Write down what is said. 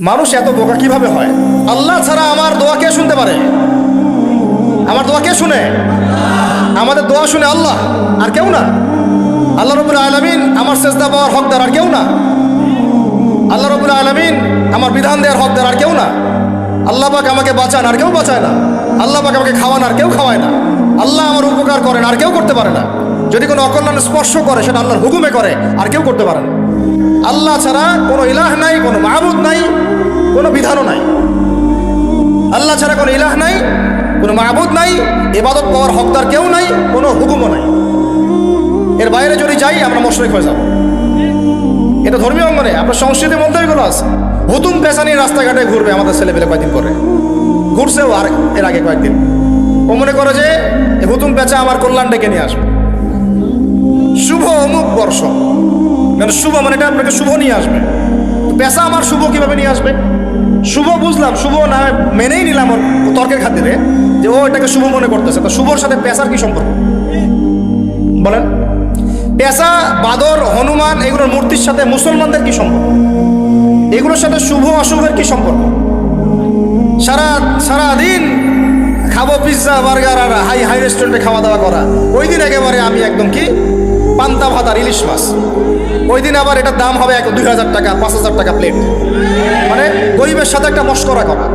মানুষ এত বোকা কিভাবে হয়? আল্লাহ ছাড়া আমার দোয়া কে শুনতে পারে? আমার দোয়া কে শুনে? আমাদের দোয়া শুনে আল্লাহ, আর কেউ না। আল্লাহ রাব্বুল আলামিন আমার সেজদা পাওয়ার হকদার, আর কেউ না। আল্লাহ রাব্বুল আলামিন আমার বিধান দেওয়ার হকদার, আর কেউ না। আল্লাহ পাক আমাকে বাঁচান, আর কেউ বাঁচায় না। আল্লাহ পাক আমাকে খাওয়ান, আর কেউ খাওয়ায় না। আল্লাহ আমার উপকার করেন, আর কেউ করতে পারে না। যদি কোনো অকল্যাণ স্পর্শ করে সেটা আল্লাহর হুকুমে করে, আর কেউ করতে পারে না। আল্লাহ ছাড়া কোনো ইলাহ নাই, কোনো মাবুদ নাই, কোনো বিধানও নাই। আল্লাহ ছাড়া কোনো ইলাহ নাই, কোনো মাবুদ নাই, ইবাদত পাওয়ার হকদার কেউ নাই, কোনো হুকুমও নাই। এর বাইরে যদি যাই আমরা মুশরিক হয়ে যাব। এটা ধর্মীয় অঙ্গনে, আপনার সংস্কৃতির মধ্যে এগুলো আছে। হুতুম পেশানি রাস্তাঘাটে ঘুরবে আমাদের ছেলেপেলে, কয়েকদিন করে ঘুরছেও, আর এর আগে কয়েকদিন। ও মনে করে যে হুতুম পেঁচা আমার কল্যাণ ডেকে নিয়ে আসবে। শুভ অমুক বর্ষ, মানে শুভ মানে এটা আপনাকে শুভ নিয়ে আসবে। পেশা আমার শুভ কিভাবে নিয়ে আসবে? শুভ বুঝলাম, শুভ না মেনেই নিলাম ওর তর্কের খাতিরে যে ও এটাকে শুভ মনে করতেছে। তো শুভর সাথে পেশার কি সম্পর্ক বলেন? পেশা, বাদর, হনুমান এগুলোর মূর্তির সাথে মুসলমানদের কি সম্পর্ক? এগুলোর সাথে শুভ অশুভের কি সম্পর্ক? সারাদিন খাবো পিৎজা বার্গার আর হাই হাই রেস্টুরেন্টে খাওয়া দাওয়া করা, ওই দিন একেবারে আমি একদম কি পান্তা ভাত আর ইলিশ মাছ, ওই দিন আবার এটার দাম হবে 2000 টাকা 5000 টাকা প্লেট। মানে গরিবের সাথে একটা মশকরা করা।